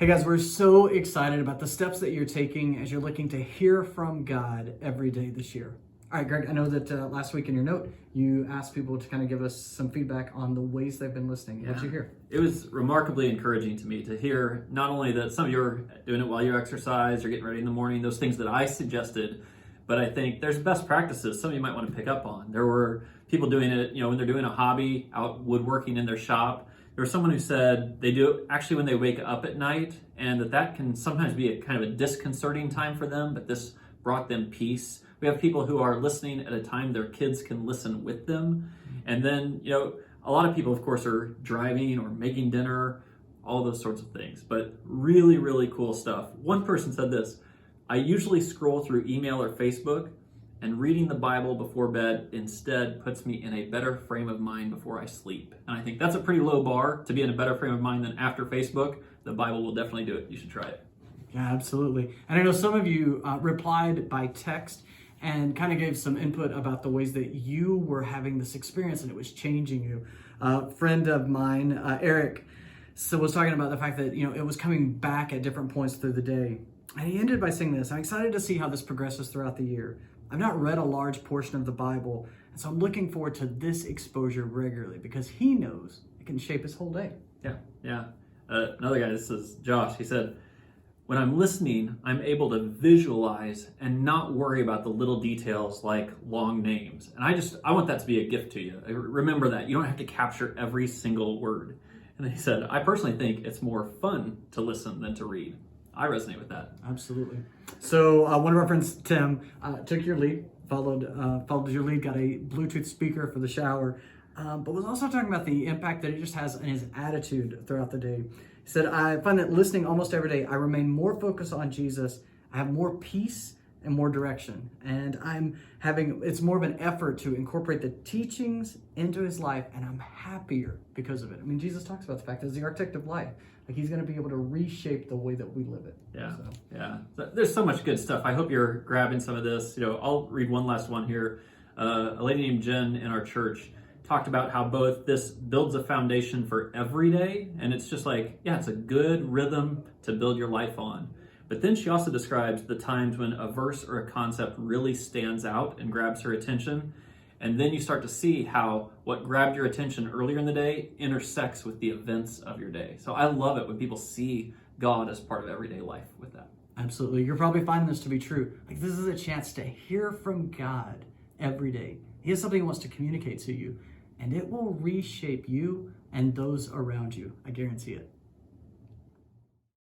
Hey guys, we're so excited about the steps that you're taking as you're looking to hear from God every day this year. All right, Greg, I know that last week in your note, you asked people to kind of give us some feedback on the ways they've been listening. What did you hear? It was remarkably encouraging to me to hear not only that some of you are doing it while you exercise or getting ready in the morning, those things that I suggested, but I think there's best practices some of you might want to pick up on. There were people doing it, when they're doing a hobby, out woodworking in their shop. There was someone who said they do it actually when they wake up at night, and that can sometimes be a kind of a disconcerting time for them, but this brought them peace. We have people who are listening at a time their kids can listen with them. And then, a lot of people, of course, are driving or making dinner, all those sorts of things, but really, really cool stuff. One person said this: I usually scroll through email or Facebook, and reading the Bible before bed instead puts me in a better frame of mind before I sleep. And I think that's a pretty low bar to be in a better frame of mind than after Facebook. The Bible will definitely do it. You should try it. Yeah, absolutely. And I know some of you replied by text and kind of gave some input about the ways that you were having this experience and it was changing you. A friend of mine, Eric, was talking about the fact that, it was coming back at different points through the day. And he ended by saying this: I'm excited to see how this progresses throughout the year. I've not read a large portion of the Bible, and so I'm looking forward to this exposure regularly because he knows it can shape his whole day. Yeah. Another guy, this is Josh, he said, when I'm listening, I'm able to visualize and not worry about the little details like long names. And I want that to be a gift to you. Remember that. You don't have to capture every single word. And then he said, I personally think it's more fun to listen than to read. I resonate with that. Absolutely. So one of our friends, Tim, took your lead, followed your lead, got a Bluetooth speaker for the shower, but was also talking about the impact that it just has on his attitude throughout the day. He said, I find that listening almost every day, I remain more focused on Jesus. I have more peace and more direction. And it's more of an effort to incorporate the teachings into his life, and I'm happier because of it. I mean, Jesus talks about the fact that it's the architect of life. Like, he's going to be able to reshape the way that we live it. Yeah. There's so much good stuff. I hope you're grabbing some of this. I'll read one last one here. A lady named Jen in our church talked about how both this builds a foundation for every day, and it's just it's a good rhythm to build your life on. But then she also describes the times when a verse or a concept really stands out and grabs her attention. And then you start to see how what grabbed your attention earlier in the day intersects with the events of your day. So I love it when people see God as part of everyday life with that. Absolutely. You're probably finding this to be true. This is a chance to hear from God every day. He has something he wants to communicate to you, and it will reshape you and those around you. I guarantee it.